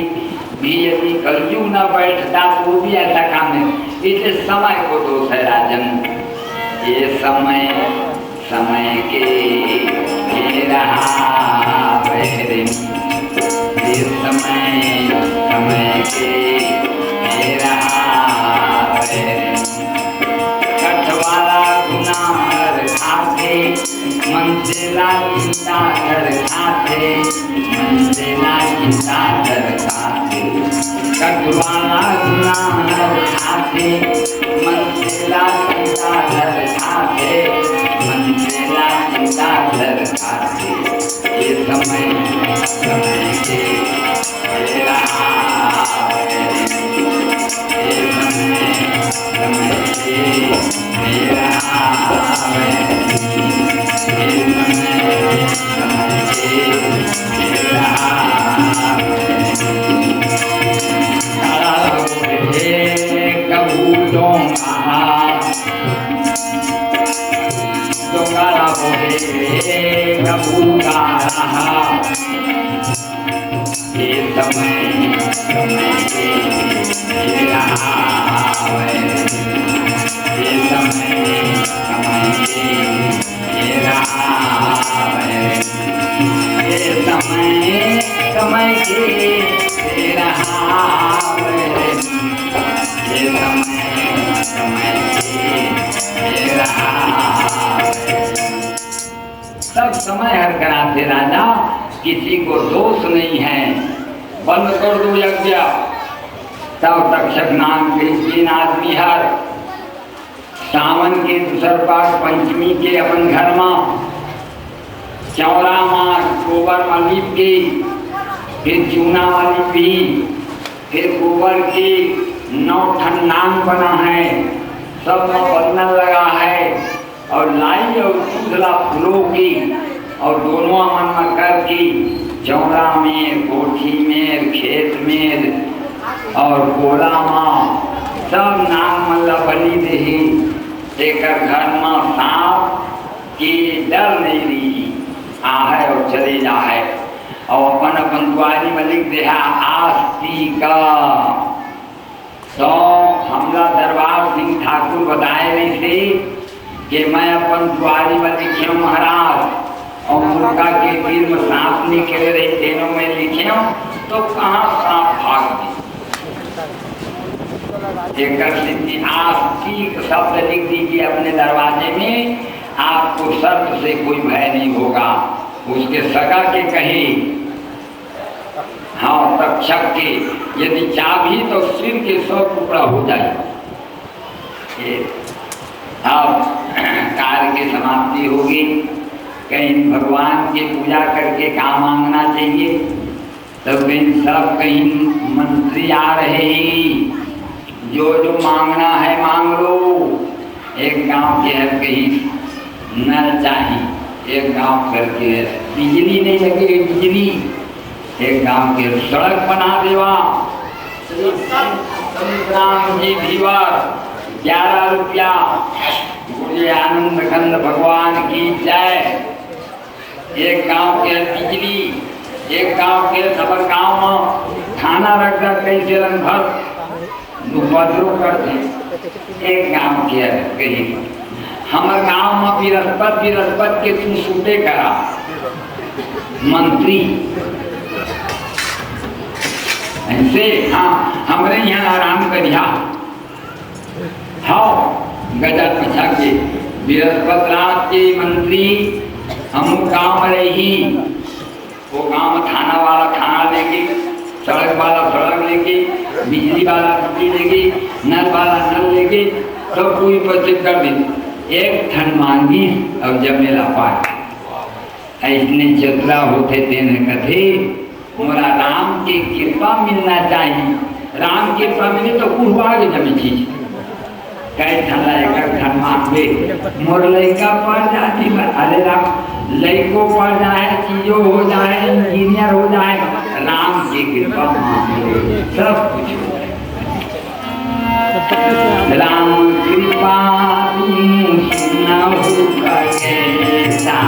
भी यदि कलयुग न बैठता तो वो भी ऐसा काम नहीं। इसे समय को दोष है राजन। ये समय समय के रहा बहरे ये समय समय के रहा बहरे। कठवाला गुनाह खाते मन से चिंता कर खाते मन से चिंता कर खाते। कठवाला गुनाह खाते मन से चिंता कर खाते मन से चिंता कर खाते। ये समय समय के रहा ये समय समय के रहा सब समय हर कराते राजा। किसी को दोष नहीं है। बंद कर दो यज्ञ। तब तक्षक नाम के 3 आदमी हर सावन के दूसर पाक पंचमी के अपन घर में चौरा माँ गोबर में लीप की फिर चूना वाली पी फिर गोबर की 9 ठन नाम बना है सब में बंधन लगा है और लाई और दूसरा फूलों की और दोनों मन में कर की चौरा में, कोठी में, खेत में और कोला में सब नाम मल्ला बनी रही। एक घर में सांप की डर नहीं रही, आहे और चले जाए और अपन अपन द्वारी में लिख दे आस्ती का। तो हमला दरबार सिंह ठाकुर बताए नहीं थे कि मैं अपन द्वारी में लिखे महाराज और मुर्गा के गिर में सांप निकले रहे तीनों में लिखे तो कहाँ सांप भाग गए। आस्ती शब्द लिख दीजिए अपने दरवाजे में, आपको शर्त से कोई भय नहीं होगा। उसके सगा के कहे हाँ तक्षक के यदि चाबी तो सिर के 100 टुकड़ा हो जाए। अब कार्य की समाप्ति होगी। कहीं भगवान की पूजा करके काम मांगना चाहिए, तो कहीं सब कहीं मंत्री आ रहे हैं, जो जो मांगना है मांग लो। एक गांव के है कहीं नल चाहिए, एक गांव करके बिजली नहीं लगे बिजली, एक गांव के सड़क बना देवा। राम जी भीवर 11 रुपया। बोले आनंद कंद भगवान की जय। एक गांव के बिजली, एक गांव के खबर गांव में खाना रख कर कैसे रंग भर उपद्रव करते। एक गांव के कहीं हमारे गांव में बिरस्पत के तू सूटे करा मंत्री ऐसे। हाँ हमारे यहाँ आराम करिया हाँ गजा पीछा के बृहस्पत रात के मंत्री हम गांव में रही। वो गांव में थाना वाला थाना लेके, सड़क वाला सड़क लेके, बिजली वाला बिजली लेके, नल वाला नल लेके सब पूरी प्रसिद्ध कर दी। एक ठन मांगी और जमेला पाए ऐसने चतुरा होते तेने कथे मोरा राम की कृपा मिलना चाहिए। राम की कृपा मिले तो कुहवा के जमी चीज कई ठन मांगे मोर लड़का पढ़ जाती। अरे राम लड़को पढ़ जाए, चीजों हो जाए, इंजीनियर हो जाए, राम की कृपा मांगे सब कुछ हो जाए। राम कृपा सुनहु कहेता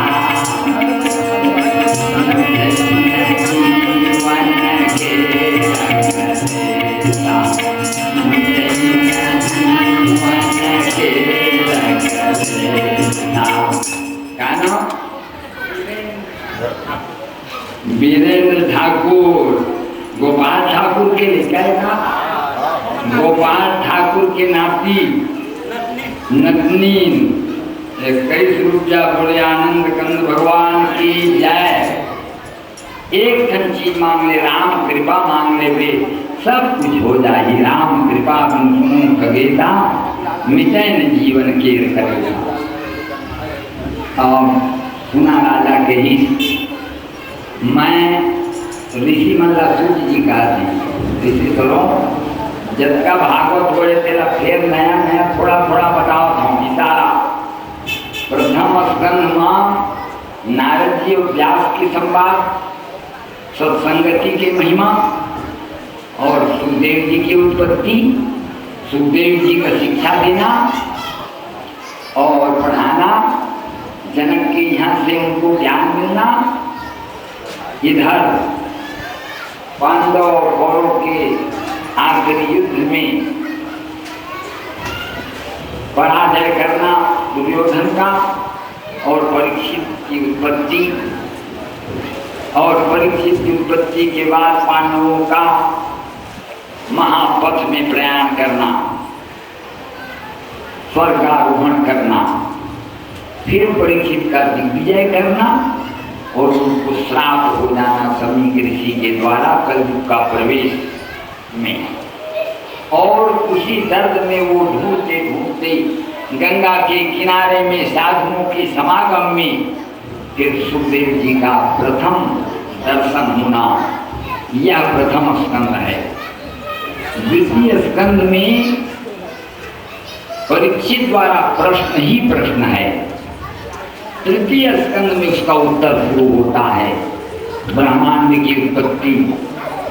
वीरेंद्र ठाकुर गोपाल ठाकुर के लेकर था। गोपाल ठाकुर के नाती नतनी 21 रुपया बोले आनंद कंद भगवान की जय। एक ठन चीज मांग ले, राम कृपा मांग ले वे सब कुछ हो जाए। राम कृपा सुनो खगेता मिटे न जीवन के करेगा। सुना राजा के ही मैं ऋषि मल्ला सूर्य जी का थी ऋषि करो जब का भागवत होए तेरा फिर नया नया थोड़ा थोड़ा बताओ था इशारा। प्रथम स्कंद में नारद जी और व्यास की संवाद, सत्संगति की महिमा और सुखदेव जी की उत्पत्ति, सुखदेव जी का शिक्षा देना और पढ़ाना, जनक के यहाँ से उनको ज्ञान मिलना। इधर पांडव और कौरव के आखिरी युद्ध में पराजय करना दुर्योधन का और परीक्षित की उत्पत्ति, और परीक्षित की उत्पत्ति के बाद पांडवों का महापथ में प्रयाण करना, स्वर्गारोहण करना, फिर परीक्षित का दिग्विजय करना और उनको श्राप हो जाना समीक ऋषि के द्वारा कलयुग का प्रवेश में। और उसी दर्द में वो ढूंढते ढूंढते गंगा के किनारे में साधुओं के समागम में फिर सुखदेव जी का प्रथम दर्शन होना, यह प्रथम स्कंद है। द्वितीय स्कंद में परीक्षित द्वारा प्रश्न ही प्रश्न है। तृतीय स्कंद में उसका उत्तर शुरू होता है। ब्रह्मांड की उत्पत्ति,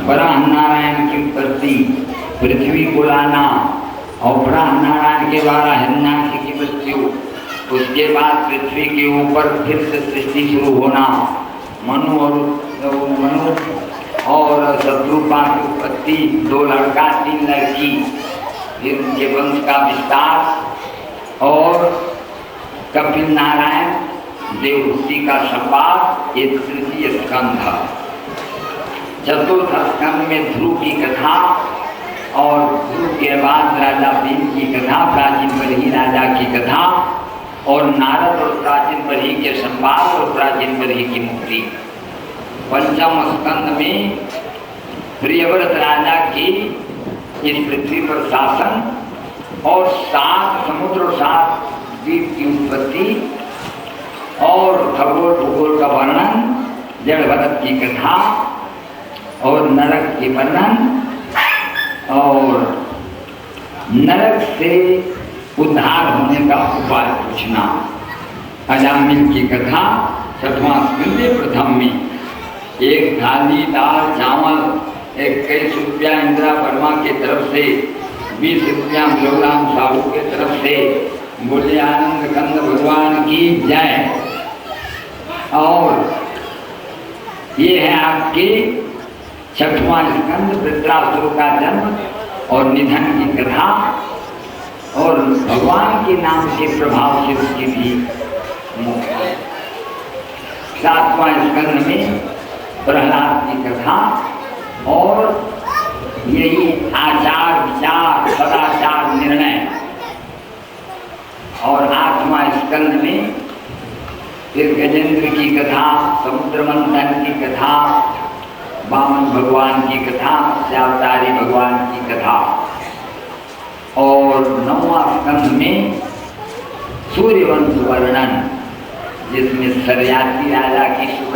ब्रह्म नारायण की उत्पत्ति, पृथ्वी को लाना और ब्रह्म नारायण के द्वारा हिरण्याक्ष की मृत्यु, उसके बाद पृथ्वी के ऊपर फिर से सृष्टि शुरू होना, मनु और शत्रुपा की उत्पत्ति, 2 लड़का 3 लड़की, फिर उनके वंश का विस्तार और कपिल नारायण देवहूति का संवाद, ये तृतीय स्कंध है। चतुर्थ स्कंध में ध्रुव की कथा और ध्रुव के बाद राजा भीम की कथा, प्राचीन बरही राजा की कथा और नारद और प्राचीन बरही के संवाद और प्राचीन बरही की मुक्ति। पंचम स्कंध में प्रियव्रत राजा की इस पृथ्वी पर शासन और 7 समुद्र और 7 द्वीप की उत्पत्ति और खगोल भूगोल का वर्णन, जड़ भरत की कथा और नरक की वर्णन और नरक से उद्धार होने का उपाय पूछना। अजामिल की कथा 6वां स्कंध प्रथम में। एक थाली दाल चावल 21 रुपया इंदिरा वर्मा की तरफ से, 20 रुपया मुलाराम साहू की तरफ से। बोले आनंद कंद भगवान की जय। और ये है आपके 6वां स्कंद, वृत्रासुर का जन्म और निधन की कथा और भगवान के नाम के प्रभाव से उसकी भी मुक्ति। 7वां स्कंद में प्रहलाद की कथा और यही आचार विचार सदाचार निर्णय। और 8वां स्कंद में फिर गजेंद्र की कथा, समुद्र मंथन की कथा, वामन भगवान की कथा, श्यावतारी भगवान की कथा। और 9वां स्कंद में सूर्यवंश वर्णन, जिसमें सरयाती राजा की सुख